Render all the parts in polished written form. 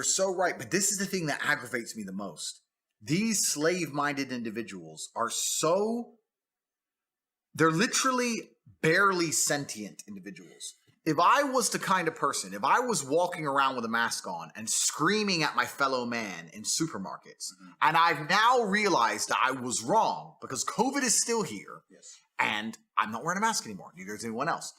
you're so right. But this is the thing that aggravates me the most. These slave-minded individuals are they're literally barely sentient individuals. If I was the kind of person, if I was walking around with a mask on and screaming at my fellow man in supermarkets, and I've now realized that I was wrong because COVID is still here, and I'm not wearing a mask anymore, neither is anyone else,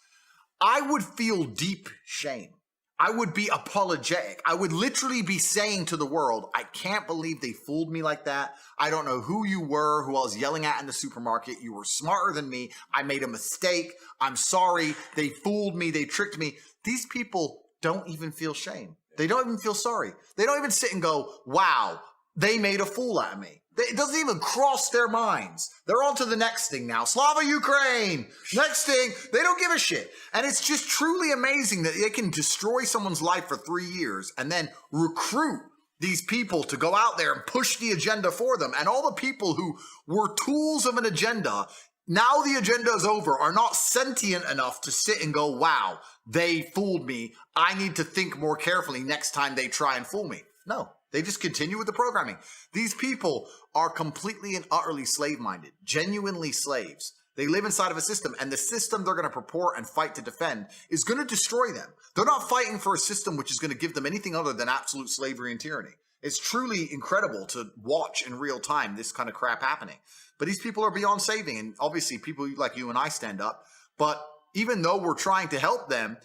I would feel deep shame. I would be apologetic. I would literally be saying to the world, I can't believe they fooled me like that. I don't know who you were, who I was yelling at in the supermarket. You were smarter than me. I made a mistake. I'm sorry. They fooled me. They tricked me. These people don't even feel shame. They don't even feel sorry. They don't even sit and go, wow, they made a fool out of me. It doesn't even cross their minds. They're on to the next thing now. Slava Ukraine. Next thing. They don't give a shit. And it's just truly amazing that they can destroy someone's life for 3 years and then recruit these people to go out there and push the agenda for them. And all the people who were tools of an agenda, now the agenda is over, are not sentient enough to sit and go, wow, they fooled me. I need to think more carefully next time they try and fool me. No. They just continue with the programming. These people are completely and utterly slave-minded, genuinely slaves. They live inside of a system, and the system they're going to purport and fight to defend is going to destroy them. They're not fighting for a system which is going to give them anything other than absolute slavery and tyranny. It's truly incredible to watch in real time this kind of crap happening. But these people are beyond saving, and obviously people like you and I stand up. But even though we're trying to help them,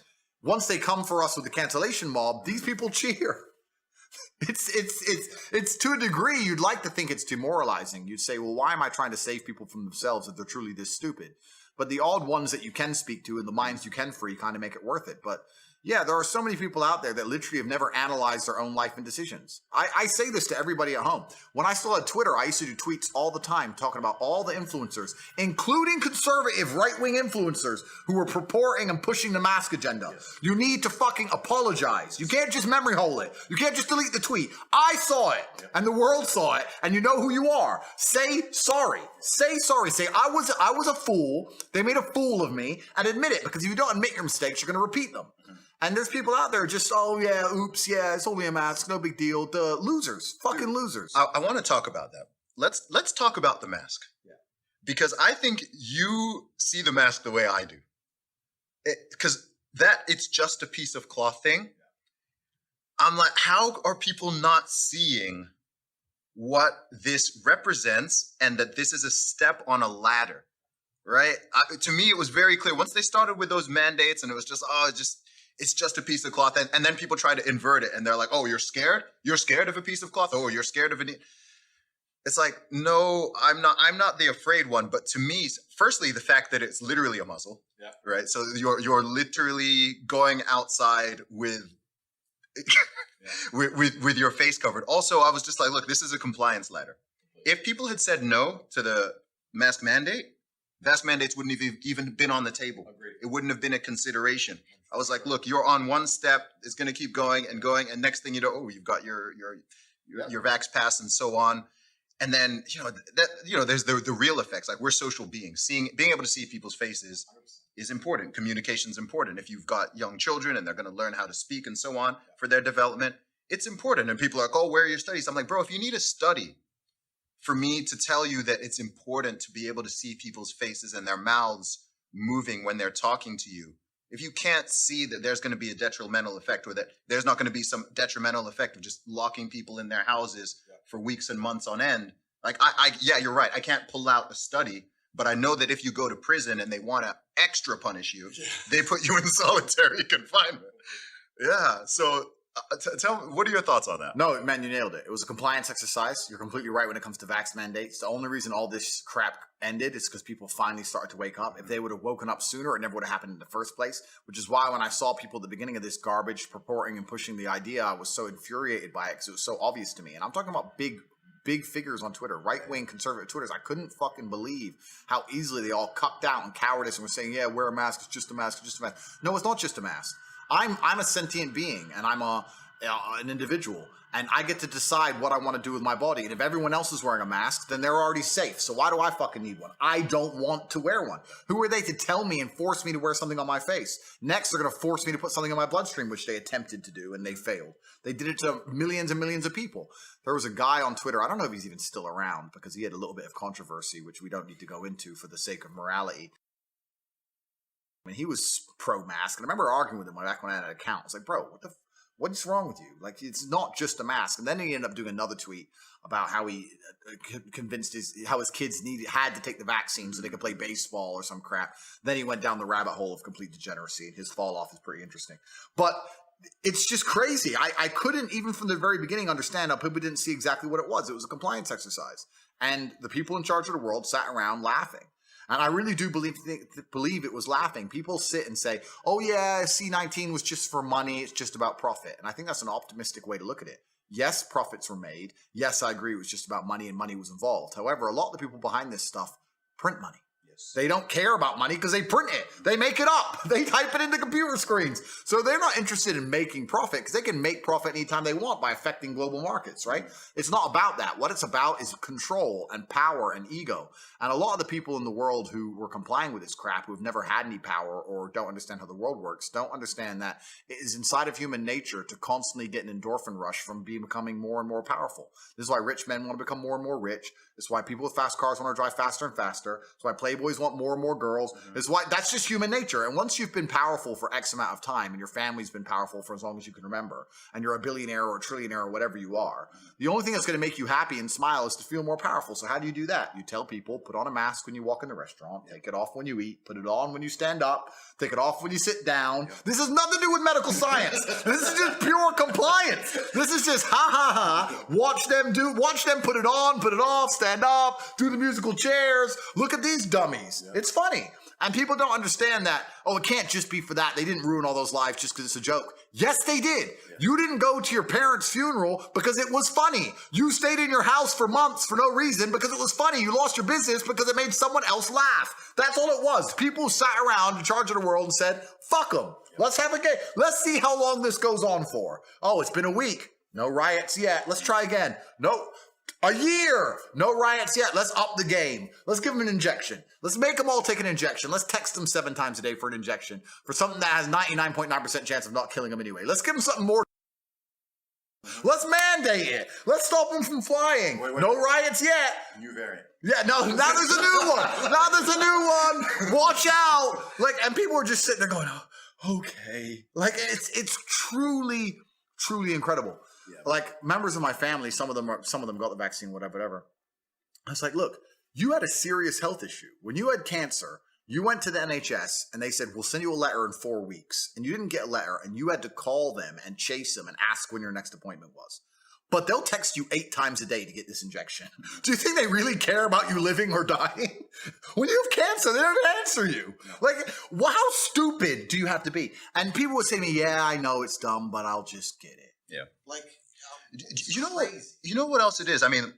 once they come for us with the cancellation mob, these people cheer. It's to a degree you'd like to think it's demoralizing. You'd say, well, why am I trying to save people from themselves if they're truly this stupid? But the odd ones that you can speak to and the minds you can free kind of make it worth it. But yeah, there are so many people out there that literally have never analyzed their own life and decisions. I say this to everybody at home. When I still had Twitter, I used to do tweets all the time talking about all the influencers, including conservative right-wing influencers who were purporting and pushing the mask agenda. Yes. You need to fucking apologize. You can't just memory hole it. You can't just delete the tweet. I saw it, and the world saw it, and you know who you are. Say sorry. Say sorry. Say, I was a fool. They made a fool of me, and admit it, because if you don't admit your mistakes, you're going to repeat them. And there's people out there just, oh yeah, oops, yeah, it's only a mask, no big deal. The losers, fucking losers. I want to talk about that. Let's talk about the mask. Yeah. Because I think you see the mask the way I do. Because it's just a piece of cloth thing. Yeah. I'm like, how are people not seeing what this represents and that this is a step on a ladder, right? To me, it was very clear. Once they started with those mandates and it was just, it's just a piece of cloth. And then people try to invert it. And they're like, oh, you're scared? You're scared of a piece of cloth? Oh, you're scared of it? It's like, no, I'm not the afraid one. But to me, firstly, the fact that it's literally a muzzle, yeah. Right? So you're literally going outside with, with your face covered. Also, I was just like, look, this is a compliance ladder. If people had said no to the mask mandate, mask mandates wouldn't have even been on the table. Agreed. It wouldn't have been a consideration. I was like, look, you're on one step. It's going to keep going and going. And next thing you know, oh, you've got your Vax pass and so on. And then, there's the real effects. Like, we're social beings. Being able to see people's faces is important. Communication is important. If you've got young children and they're going to learn how to speak and so on for their development, it's important. And people are like, oh, where are your studies? I'm like, bro, if you need a study for me to tell you that it's important to be able to see people's faces and their mouths moving when they're talking to you, if you can't see that there's going to be a detrimental effect, or that there's not going to be some detrimental effect of just locking people in their houses for weeks and months on end, like, yeah, you're right. I can't pull out a study, but I know that if you go to prison and they want to extra punish you, they put you in solitary confinement. Yeah. So tell me, what are your thoughts on that? No, man, you nailed it. It was a compliance exercise. You're completely right when it comes to vax mandates. The only reason all this crap ended is because people finally started to wake up. If they would have woken up sooner, it never would have happened in the first place, which is why when I saw people at the beginning of this garbage purporting and pushing the idea, I was so infuriated by it because it was so obvious to me. And I'm talking about big figures on Twitter, right-wing conservative Twitters. I couldn't fucking believe how easily they all cucked out and cowardice and were saying, yeah, wear a mask, it's just a mask, it's just a mask. No, it's not just a mask. I'm a sentient being, and I'm a an individual, and I get to decide what I want to do with my body. And if everyone else is wearing a mask, then they're already safe. So why do I fucking need one? I don't want to wear one. Who are they to tell me and force me to wear something on my face? Next, they're going to force me to put something in my bloodstream, which they attempted to do, and they failed. They did it to millions and millions of people. There was a guy on Twitter, I don't know if he's even still around, because he had a little bit of controversy, which we don't need to go into for the sake of morality. I mean, he was pro-mask, and I remember arguing with him back when I had an account. I was like, bro, what's wrong with you? Like, it's not just a mask. And then he ended up doing another tweet about how he convinced how his kids had to take the vaccine so they could play baseball or some crap. Then he went down the rabbit hole of complete degeneracy, and his fall off is pretty interesting. But it's just crazy. I couldn't, even from the very beginning, understand how people didn't see exactly what it was. It was a compliance exercise. And the people in charge of the world sat around laughing. And I really do believe it was laughing. People sit and say, oh yeah, C-19 was just for money. It's just about profit. And I think that's an optimistic way to look at it. Yes, profits were made. Yes, I agree it was just about money and money was involved. However, a lot of the people behind this stuff print money. They don't care about money because they print it. They make it up. They type it into computer screens. So they're not interested in making profit because they can make profit anytime they want by affecting global markets, right? It's not about that. What it's about is control and power and ego. And a lot of the people in the world who were complying with this crap, who have never had any power or don't understand how the world works, don't understand that it is inside of human nature to constantly get an endorphin rush from becoming more and more powerful. This is why rich men want to become more and more rich. This is why people with fast cars want to drive faster and faster. It's why playboys want more and more girls. It's why that's just human nature. And once you've been powerful for X amount of time and your family's been powerful for as long as you can remember, and you're a billionaire or a trillionaire or whatever you are, the only thing that's going to make you happy and smile is to feel more powerful. So how do you do that? You tell people, put on a mask when you walk in the restaurant, take it off when you eat, put it on when you stand up, take it off when you sit down. This has nothing to do with medical science. This is just pure compliance. This is just ha ha ha. Watch them put it on, put it off, stand up, do the musical chairs. Look at these dummies. Yeah. It's funny. And people don't understand that, oh, it can't just be for that. They didn't ruin all those lives just because it's a joke. Yes, they did. Yeah. You didn't go to your parents' funeral because it was funny. You stayed in your house for months for no reason because it was funny. You lost your business because it made someone else laugh. That's all it was. People sat around in charge of the world and said, fuck them. Yeah. Let's have a game. Let's see how long this goes on for. Oh, it's been a week. No riots yet. Let's try again. No. A year. No riots yet. Let's up the game. Let's give them an injection. Let's make them all take an injection. Let's text them 7 times a day for an injection for something that has 99.9% chance of not killing them anyway. Let's give them something more. Let's mandate it. Let's stop them from flying. Wait, no riots yet. New variant. Yeah, no, now there's a new one. Now there's a new one. Watch out. Like, and people are just sitting there going, oh, okay. Like, it's truly, truly incredible. Yeah. Like, members of my family, some of them got the vaccine, whatever. I was like, look, you had a serious health issue. When you had cancer, you went to the NHS and they said, we'll send you a letter in 4 weeks. And you didn't get a letter and you had to call them and chase them and ask when your next appointment was. But they'll text you 8 times a day to get this injection. Do you think they really care about you living or dying? When you have cancer, they don't answer you. Like, how stupid do you have to be? And people would say to me, yeah, I know it's dumb, but I'll just get it. Yeah. Like, you know what else it is? I mean,